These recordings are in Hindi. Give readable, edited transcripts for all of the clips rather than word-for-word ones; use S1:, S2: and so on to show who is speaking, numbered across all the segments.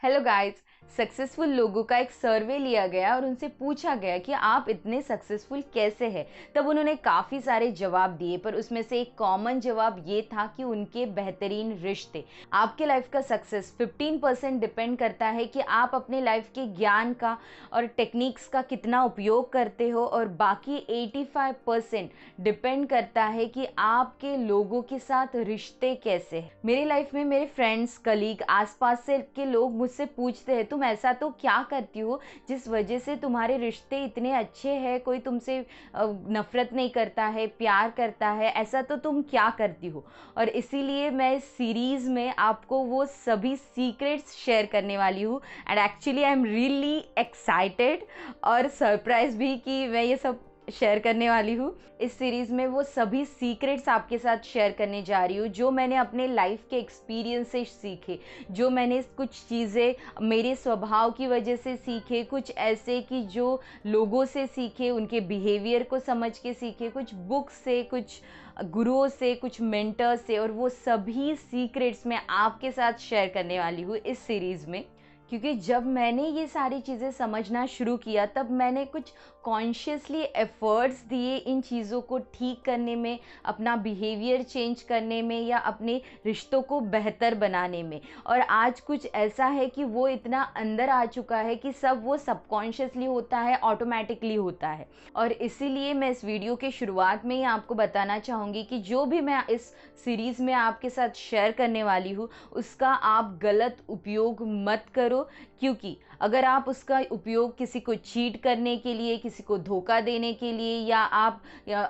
S1: Hello guys. सक्सेसफुल लोगों का एक सर्वे लिया गया और उनसे पूछा गया कि आप इतने सक्सेसफुल कैसे हैं। तब उन्होंने काफ़ी सारे जवाब दिए, पर उसमें से एक कॉमन जवाब ये था कि उनके बेहतरीन रिश्ते। आपके लाइफ का सक्सेस 15% डिपेंड करता है कि आप अपने लाइफ के ज्ञान का और टेक्निक्स का कितना उपयोग करते हो, और बाकी 85% डिपेंड करता है कि आपके लोगों के साथ रिश्ते कैसे हैं। मेरी लाइफ में मेरे फ्रेंड्स, कलीग, आसपास से के लोग मुझसे पूछते हैं तुम ऐसा तो क्या करती हो जिस वजह से तुम्हारे रिश्ते इतने अच्छे हैं, कोई तुमसे नफरत नहीं करता है, प्यार करता है, ऐसा तो तुम क्या करती हो। और इसीलिए मैं इस सीरीज़ में आपको वो सभी सीक्रेट्स शेयर करने वाली हूँ। And actually I am really excited और सरप्राइज भी कि मैं ये सब शेयर करने वाली हूँ। इस सीरीज़ में वो सभी सीक्रेट्स आपके साथ शेयर करने जा रही हूँ जो मैंने अपने लाइफ के एक्सपीरियंस से सीखे, जो मैंने कुछ चीज़ें मेरे स्वभाव की वजह से सीखे, कुछ ऐसे कि जो लोगों से सीखे, उनके बिहेवियर को समझ के सीखे, कुछ बुक्स से, कुछ गुरुओं से, कुछ मेंटर्स से, और वो सभी सीक्रेट्स मैं आपके साथ शेयर करने वाली हूँ इस सीरीज़ में। क्योंकि जब मैंने ये सारी चीज़ें समझना शुरू किया तब मैंने कुछ कॉन्शियसली एफ़र्ट्स दिए इन चीज़ों को ठीक करने में, अपना बिहेवियर चेंज करने में, या अपने रिश्तों को बेहतर बनाने में। और आज कुछ ऐसा है कि वो इतना अंदर आ चुका है कि सब वो सबकॉन्शियसली होता है, ऑटोमेटिकली होता है। और इसीलिए मैं इस वीडियो के शुरुआत में ही आपको बताना चाहूँगी कि जो भी मैं इस सीरीज़ में आपके साथ शेयर करने वाली हूँ उसका आप गलत उपयोग मत करो। क्योंकि अगर आप उसका उपयोग किसी को चीट करने के लिए, किसी को धोखा देने के लिए, या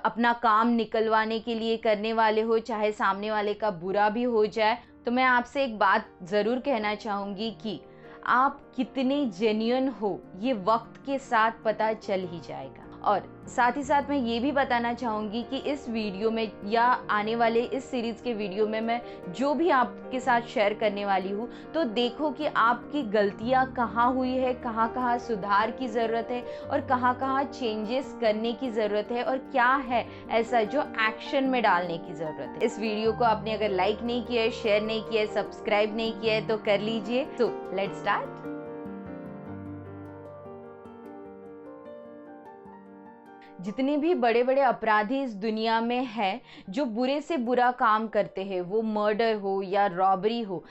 S1: अपना काम निकलवाने के लिए करने वाले हो, चाहे सामने वाले का बुरा भी हो जाए, तो मैं आपसे एक बात ज़रूर कहना चाहूँगी कि आप कितने जेन्युइन हो ये वक्त के साथ पता चल ही जाएगा। और साथ ही साथ मैं ये भी बताना चाहूँगी कि इस वीडियो में या आने वाले इस सीरीज़ के वीडियो में मैं जो भी आपके साथ शेयर करने वाली हूँ, तो देखो कि आपकी गलतियाँ कहाँ हुई है, कहाँ कहाँ सुधार की ज़रूरत है, और कहाँ कहाँ चेंजेस करने की ज़रूरत है, और क्या है ऐसा जो एक्शन में डालने की ज़रूरत है। इस वीडियो को आपने अगर लाइक नहीं किया है, शेयर नहीं किया है, सब्सक्राइब नहीं किया है तो कर लीजिए। तो लेट्स स्टार्ट। जितने भी बड़े बड़े अपराधी इस दुनिया में हैं, जो बुरे से बुरा काम करते हैं, वो मर्डर हो या रॉबरी हो,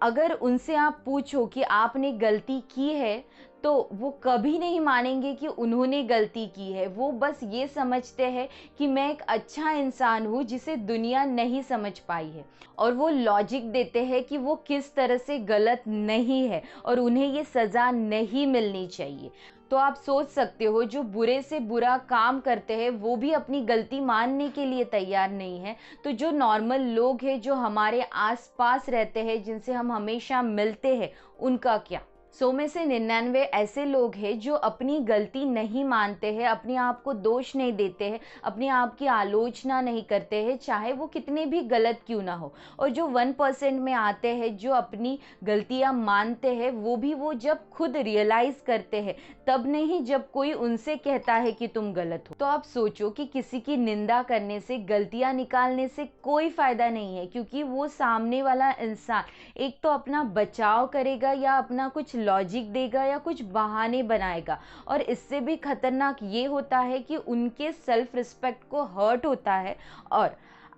S1: अगर उनसे आप पूछो कि आपने गलती की है तो वो कभी नहीं मानेंगे कि उन्होंने गलती की है। वो बस ये समझते हैं कि मैं एक अच्छा इंसान हूँ जिसे दुनिया नहीं समझ पाई है, और वो लॉजिक देते हैं कि वो किस तरह से गलत नहीं है और उन्हें ये सज़ा नहीं मिलनी चाहिए। तो आप सोच सकते हो, जो बुरे से बुरा काम करते हैं वो भी अपनी गलती मानने के लिए तैयार नहीं है, तो जो नॉर्मल लोग हैं, जो हमारे आसपास रहते हैं, जिनसे हम हमेशा मिलते हैं, उनका क्या। 100 में से 99 ऐसे लोग हैं जो अपनी गलती नहीं मानते हैं, अपने आप को दोष नहीं देते हैं, अपने आप की आलोचना नहीं करते हैं, चाहे वो कितने भी गलत क्यों ना हो। और जो 1% में आते हैं जो अपनी गलतियां मानते हैं, वो भी वो जब खुद रियलाइज़ करते हैं, तब नहीं जब कोई उनसे कहता है कि तुम गलत हो। तो आप सोचो कि किसी की निंदा करने से, गलतियां निकालने से कोई फ़ायदा नहीं है, क्योंकि वो सामने वाला इंसान एक तो अपना बचाव करेगा, या अपना कुछ लॉजिक देगा, या कुछ बहाने बनाएगा। और इससे भी खतरनाक ये होता है कि उनके सेल्फ रिस्पेक्ट को हर्ट होता है, और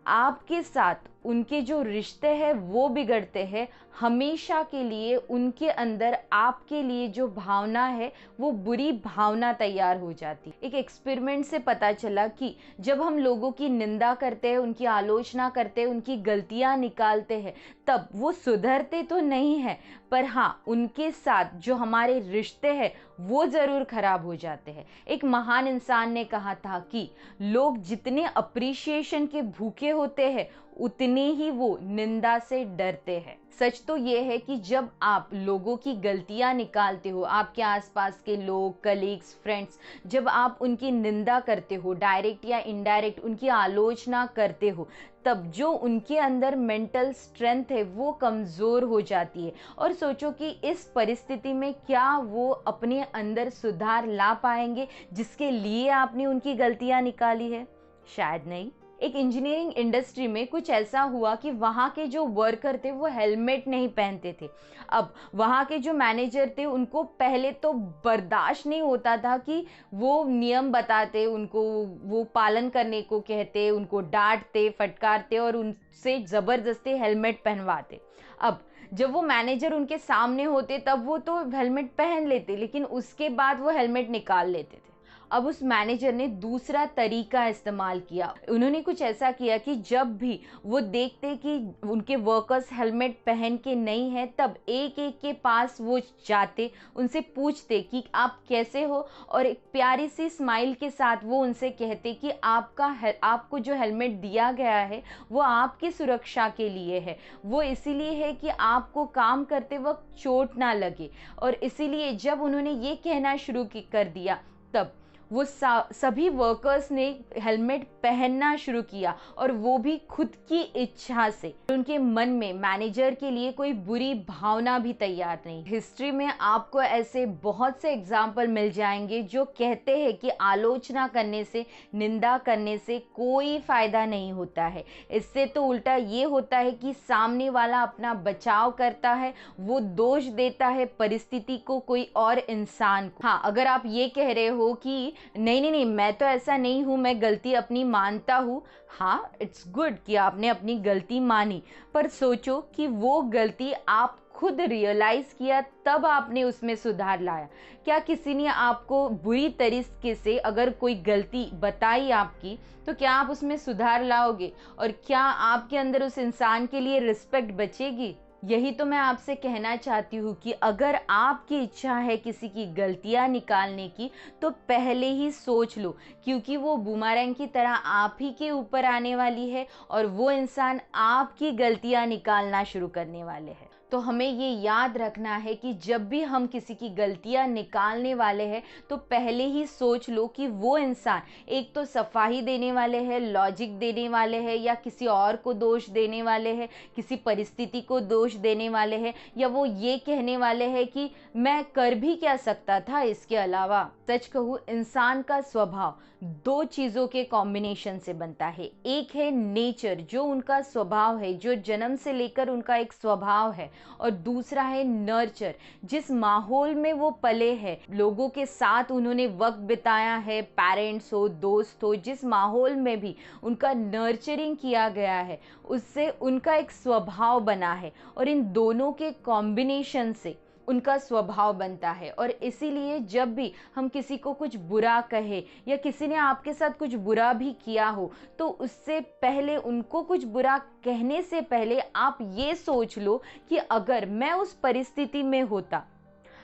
S1: आपके साथ उनके जो रिश्ते हैं वो बिगड़ते हैं। हमेशा के लिए उनके अंदर आपके लिए जो भावना है वो बुरी भावना तैयार हो जाती। एक एक्सपेरिमेंट से पता चला कि जब हम लोगों की निंदा करते हैं, उनकी आलोचना करते हैं, उनकी गलतियां निकालते हैं, तब वो सुधरते तो नहीं है, पर हाँ, उनके साथ जो हमारे रिश्ते हैं वो ज़रूर खराब हो जाते हैं। एक महान इंसान ने कहा था कि लोग जितने अप्रिसिएशन के भूखे होते हैं उतने ही वो निंदा से डरते हैं। सच तो ये है कि जब आप लोगों की गलतियां निकालते हो, आपके आसपास के लोग, कलीग्स, फ्रेंड्स, जब आप उनकी निंदा करते हो, डायरेक्ट या इनडायरेक्ट उनकी आलोचना करते हो, तब जो उनके अंदर मेंटल स्ट्रेंथ है वो कमज़ोर हो जाती है। और सोचो कि इस परिस्थिति में क्या वो अपने अंदर सुधार ला पाएंगे जिसके लिए आपने उनकी गलतियां निकाली है? शायद नहीं। एक इंजीनियरिंग इंडस्ट्री में कुछ ऐसा हुआ कि वहाँ के जो वर्कर थे वो हेलमेट नहीं पहनते थे। अब वहाँ के जो मैनेजर थे उनको पहले तो बर्दाश्त नहीं होता था कि वो नियम बताते, उनको वो पालन करने को कहते, उनको डांटते फटकारते और उनसे ज़बरदस्ती हेलमेट पहनवाते। अब जब वो मैनेजर उनके सामने होते तब वो तो हेलमेट पहन लेते, लेकिन उसके बाद वो हेलमेट निकाल लेते थे। अब उस मैनेजर ने दूसरा तरीका इस्तेमाल किया। उन्होंने कुछ ऐसा किया कि जब भी वो देखते कि उनके वर्कर्स हेलमेट पहन के नहीं हैं, तब एक एक के पास वो जाते, उनसे पूछते कि आप कैसे हो, और एक प्यारी सी स्माइल के साथ वो उनसे कहते कि आपको जो हेलमेट दिया गया है वो आपकी सुरक्षा के लिए है, वो इसीलिए है कि आपको काम करते वक्त चोट ना लगे। और इसीलिए जब उन्होंने ये कहना शुरू कर दिया, तब वो सभी वर्कर्स ने हेलमेट पहनना शुरू किया, और वो भी खुद की इच्छा से। उनके मन में मैनेजर के लिए कोई बुरी भावना भी तैयार नहीं। हिस्ट्री में आपको ऐसे बहुत से एग्जाम्पल मिल जाएंगे जो कहते हैं कि आलोचना करने से, निंदा करने से कोई फायदा नहीं होता है। इससे तो उल्टा ये होता है कि सामने वाला अपना बचाव करता है, वो दोष देता है परिस्थिति को कोई और इंसान को। हाँ, अगर आप ये कह रहे हो कि नहीं नहीं नहीं, मैं तो ऐसा नहीं हूँ, मैं गलती अपनी मानता हूँ, हाँ इट्स गुड कि आपने अपनी गलती मानी, पर सोचो कि वो गलती आप खुद रियलाइज किया तब आपने उसमें सुधार लाया। क्या किसी ने आपको बुरी तरीके से अगर कोई गलती बताई आपकी, तो क्या आप उसमें सुधार लाओगे? और क्या आपके अंदर उस इंसान के लिए रिस्पेक्ट बचेगी? यही तो मैं आपसे कहना चाहती हूँ कि अगर आपकी इच्छा है किसी की गलतियाँ निकालने की, तो पहले ही सोच लो, क्योंकि वो बूमरैंग की तरह आप ही के ऊपर आने वाली है और वो इंसान आपकी गलतियाँ निकालना शुरू करने वाले हैं। तो हमें ये याद रखना है कि जब भी हम किसी की गलतियां निकालने वाले हैं, तो पहले ही सोच लो कि वो इंसान एक तो सफाई देने वाले हैं, लॉजिक देने वाले हैं, या किसी और को दोष देने वाले हैं, किसी परिस्थिति को दोष देने वाले हैं, या वो ये कहने वाले हैं कि मैं कर भी क्या सकता था इसके अलावा। सच कहूँ, इंसान का स्वभाव दो चीज़ों के कॉम्बिनेशन से बनता है। एक है नेचर, जो उनका स्वभाव है, जो जन्म से लेकर उनका एक स्वभाव है, और दूसरा है नर्चर, जिस माहौल में वो पले हैं, लोगों के साथ उन्होंने वक्त बिताया है, पेरेंट्स हो, दोस्त हो, जिस माहौल में भी उनका नर्चरिंग किया गया है, उससे उनका एक स्वभाव बना है, और इन दोनों के कॉम्बिनेशन से उनका स्वभाव बनता है। और इसीलिए जब भी हम किसी को कुछ बुरा कहे, या किसी ने आपके साथ कुछ बुरा भी किया हो, तो उससे पहले, उनको कुछ बुरा कहने से पहले आप ये सोच लो कि अगर मैं उस परिस्थिति में होता,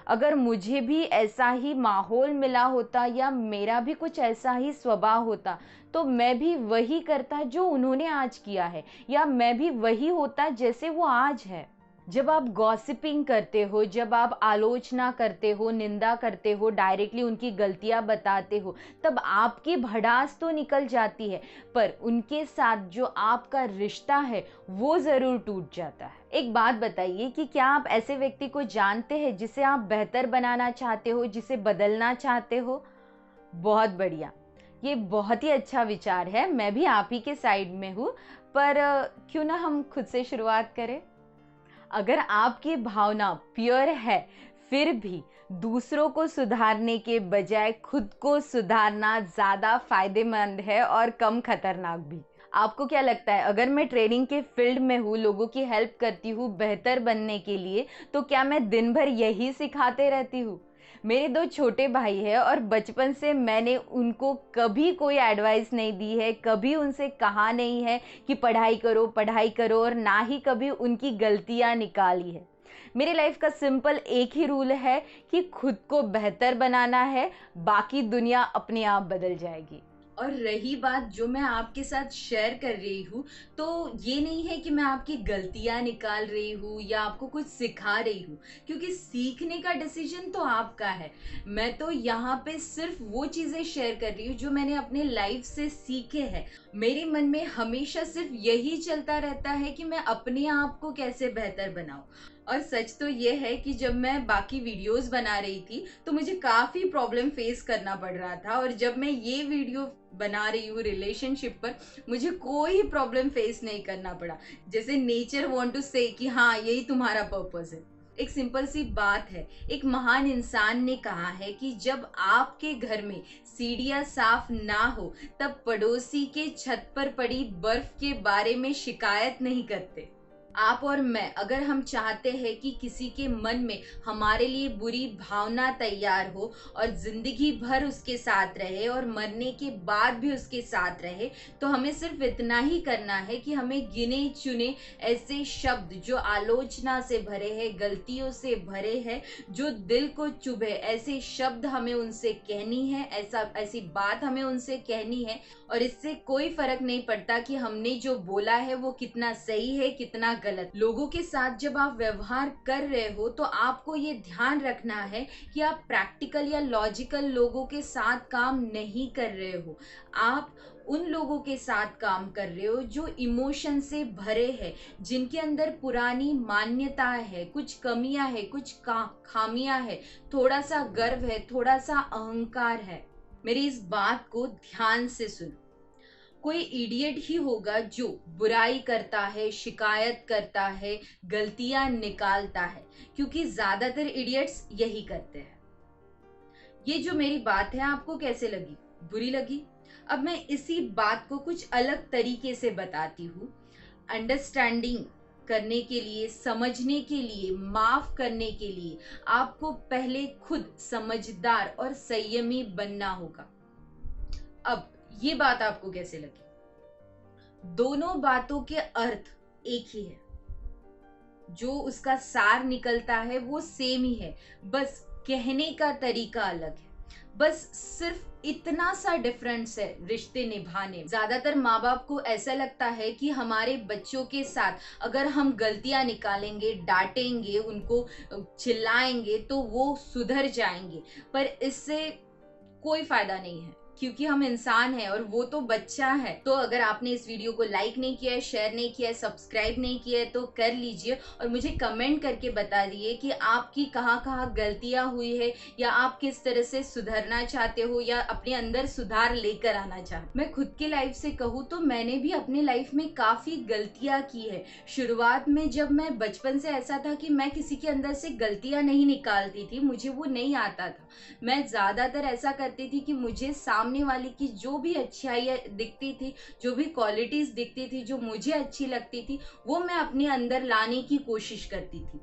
S1: अगर मुझे भी ऐसा ही माहौल मिला होता, या मेरा भी कुछ ऐसा ही स्वभाव होता, तो मैं भी वही करता जो उन्होंने आज किया है, या मैं भी वही होता जैसे वो आज है। जब आप गॉसिपिंग करते हो, जब आप आलोचना करते हो, निंदा करते हो, डायरेक्टली उनकी गलतियां बताते हो, तब आपकी भड़ास तो निकल जाती है, पर उनके साथ जो आपका रिश्ता है वो ज़रूर टूट जाता है। एक बात बताइए कि क्या आप ऐसे व्यक्ति को जानते हैं जिसे आप बेहतर बनाना चाहते हो, जिसे बदलना चाहते हो? बहुत बढ़िया, ये बहुत ही अच्छा विचार है। मैं भी आप ही के साइड में हूँ, पर क्यों ना हम खुद से शुरुआत करें। अगर आपकी भावना प्योर है, फिर भी दूसरों को सुधारने के बजाय खुद को सुधारना ज़्यादा फायदेमंद है और कम खतरनाक भी। आपको क्या लगता है, अगर मैं ट्रेनिंग के फील्ड में हूँ, लोगों की हेल्प करती हूँ बेहतर बनने के लिए, तो क्या मैं दिन भर यही सिखाते रहती हूँ? मेरे दो छोटे भाई हैं, और बचपन से मैंने उनको कभी कोई एडवाइस नहीं दी है, कभी उनसे कहा नहीं है कि पढ़ाई करो, और ना ही कभी उनकी गलतियां निकाली है। मेरी लाइफ का सिंपल एक ही रूल है कि खुद को बेहतर बनाना है, बाकी दुनिया अपने आप बदल जाएगी। और रही बात जो मैं आपके साथ शेयर कर रही हूँ, तो ये नहीं है कि मैं आपकी गलतियाँ निकाल रही हूँ या आपको कुछ सिखा रही हूँ, क्योंकि सीखने का डिसीजन तो आपका है। मैं तो यहाँ पे सिर्फ वो चीज़ें शेयर कर रही हूँ जो मैंने अपने लाइफ से सीखे हैं। मेरे मन में हमेशा सिर्फ यही चलता रहता है कि मैं अपने आप को कैसे बेहतर बनाऊँ। और सच तो ये है कि जब मैं बाकी वीडियोस बना रही थी तो मुझे काफ़ी प्रॉब्लम फेस करना पड़ रहा था, और जब मैं ये वीडियो बना रही हूँ रिलेशनशिप पर, मुझे कोई प्रॉब्लम फेस नहीं करना पड़ा। जैसे नेचर वांट टू से कि हाँ, यही तुम्हारा पर्पस है। एक सिंपल सी बात है, एक महान इंसान ने कहा है कि जब आपके घर में सीढ़ियाँ साफ ना हो तब पड़ोसी के छत पर पड़ी बर्फ के बारे में शिकायत नहीं करते। आप और मैं, अगर हम चाहते हैं कि किसी के मन में हमारे लिए बुरी भावना तैयार हो और जिंदगी भर उसके साथ रहे और मरने के बाद भी उसके साथ रहे, तो हमें सिर्फ इतना ही करना है कि हमें गिने चुने ऐसे शब्द जो आलोचना से भरे हैं, गलतियों से भरे हैं, जो दिल को चुभे, ऐसे शब्द हमें उनसे कहनी है, ऐसी बात हमें उनसे कहनी है। और इससे कोई फर्क नहीं पड़ता कि हमने जो बोला है वो कितना सही है, कितना गलत। लोगों के साथ जब आप व्यवहार कर रहे हो तो आपको ये ध्यान रखना है कि आप प्रैक्टिकल या लॉजिकल लोगों के साथ काम नहीं कर रहे हो। आप उन लोगों के साथ काम कर रहे हो जो इमोशन से भरे हैं, जिनके अंदर पुरानी मान्यता है, कुछ कमियां है, कुछ खामियां है, थोड़ा सा गर्व है, थोड़ा सा अहंकार है। मेरी इस बात को ध्यान से सुनो। कोई इडियट ही होगा जो बुराई करता है, शिकायत करता है, गलतियां निकालता है, क्योंकि ज्यादातर इडियट्स यही करते हैं। ये जो मेरी बात है आपको कैसे लगी? बुरी लगी? अब मैं इसी बात को कुछ अलग तरीके से बताती हूँ। अंडरस्टैंडिंग करने के लिए, समझने के लिए, माफ करने के लिए आपको पहले खुद समझदार और संयमी बनना होगा। अब ये बात आपको कैसे लगी? दोनों बातों के अर्थ एक ही है, जो उसका सार निकलता है वो सेम ही है, बस कहने का तरीका अलग है। बस सिर्फ इतना सा डिफरेंस है रिश्ते निभाने। ज्यादातर माँ बाप को ऐसा लगता है कि हमारे बच्चों के साथ अगर हम गलतियां निकालेंगे, डांटेंगे, उनको चिल्लाएंगे तो वो सुधर जाएंगे, पर इससे कोई फायदा नहीं है, क्योंकि हम इंसान हैं और वो तो बच्चा है। तो अगर आपने इस वीडियो को लाइक नहीं किया है, शेयर नहीं किया है, सब्सक्राइब नहीं किया है तो कर लीजिए, और मुझे कमेंट करके बता दिए कि आपकी कहाँ कहाँ गलतियां हुई है, या आप किस तरह से सुधरना चाहते हो या अपने अंदर सुधार लेकर आना चाहते। मैं खुद की लाइफ से कहूँ तो मैंने भी अपनी लाइफ में काफी गलतियां की है। शुरुआत में जब मैं बचपन से ऐसा था कि मैं किसी के अंदर से गलतियां नहीं निकालती थी, मुझे वो नहीं आता था। मैं ज्यादातर ऐसा करती थी कि मुझे सामने वाले की जो भी अच्छाई दिखती थी, जो भी क्वालिटीज दिखती थी, जो मुझे अच्छी लगती थी, वो मैं अपने अंदर लाने की कोशिश करती थी।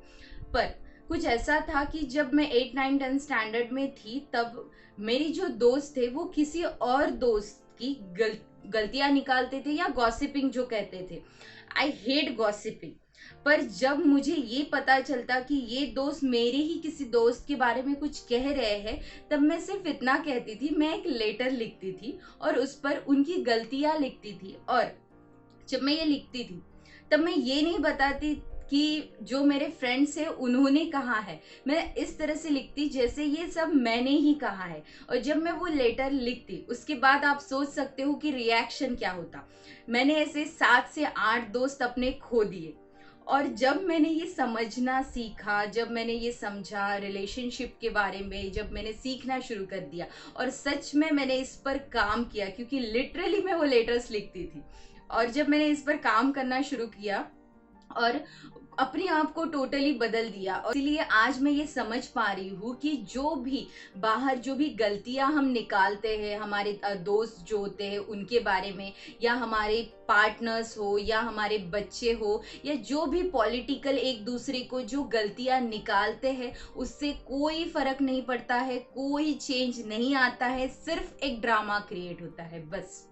S1: पर कुछ ऐसा था कि जब मैं 8, 9, 10 स्टैंडर्ड में थी, तब मेरी जो दोस्त थे वो किसी और दोस्त की गलतियां निकालते थे, या गॉसिपिंग जो कहते थे। I hate gossiping. पर जब मुझे ये पता चलता कि ये दोस्त मेरे ही किसी दोस्त के बारे में कुछ कह रहे हैं, तब मैं सिर्फ इतना कहती थी, मैं एक लेटर लिखती थी और उस पर उनकी गलतियां लिखती थी। और जब मैं ये लिखती थी तब मैं ये नहीं बताती कि जो मेरे फ्रेंड्स हैं उन्होंने कहा है, मैं इस तरह से लिखती जैसे ये सब मैंने ही कहा है। और जब मैं वो लेटर लिखती, उसके बाद आप सोच सकते हो कि रिएक्शन क्या होता। मैंने ऐसे 7 से 8 दोस्त अपने खो दिए। और जब मैंने ये समझना सीखा, जब मैंने ये समझा रिलेशनशिप के बारे में, जब मैंने सीखना शुरू कर दिया और सच में मैंने इस पर काम किया, क्योंकि लिटरली मैं वो लेटर्स लिखती थी, और जब मैंने इस पर काम करना शुरू किया और अपने आप को टोटली बदल दिया, और इसीलिए आज मैं ये समझ पा रही हूँ कि जो भी बाहर जो भी गलतियां हम निकालते हैं, हमारे दोस्त जो होते हैं उनके बारे में, या हमारे पार्टनर्स हो, या हमारे बच्चे हो, या जो भी पॉलिटिकल एक दूसरे को जो गलतियां निकालते हैं, उससे कोई फर्क नहीं पड़ता है, कोई चेंज नहीं आता है, सिर्फ एक ड्रामा क्रिएट होता है बस।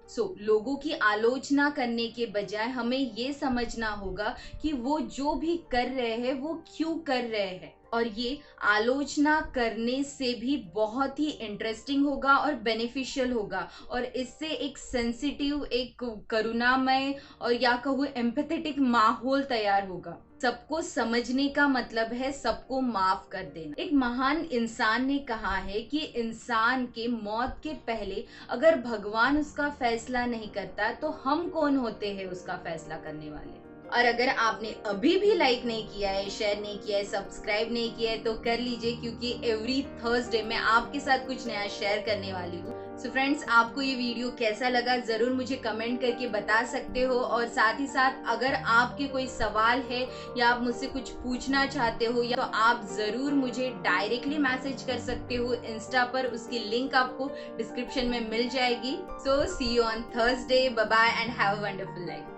S1: लोगों की आलोचना करने के बजाय हमें ये समझना होगा कि वो जो भी कर रहे हैं वो क्यों कर रहे हैं, और ये आलोचना करने से भी बहुत ही इंटरेस्टिंग होगा और बेनिफिशियल होगा, और इससे एक सेंसिटिव, एक करुणामय और या कहूँ एम्पैथेटिक माहौल तैयार होगा। सबको समझने का मतलब है सबको माफ कर देना। एक महान इंसान ने कहा है कि इंसान के मौत के पहले अगर भगवान उसका फैसला नहीं करता तो हम कौन होते हैं उसका फैसला करने वाले। और अगर आपने अभी भी लाइक नहीं किया है, शेयर नहीं किया है, सब्सक्राइब नहीं किया है तो कर लीजिए, क्योंकि एवरी थर्सडे मैं आपके साथ कुछ नया शेयर करने वाली हूँ। सो फ्रेंड्स, आपको ये वीडियो कैसा लगा ज़रूर मुझे कमेंट करके बता सकते हो, और साथ ही साथ अगर आपके कोई सवाल है या आप मुझसे कुछ पूछना चाहते हो या तो आप ज़रूर मुझे डायरेक्टली मैसेज कर सकते हो इंस्टा पर, उसकी लिंक आपको डिस्क्रिप्शन में मिल जाएगी। So see you on Thursday, bye bye and have a wonderful life.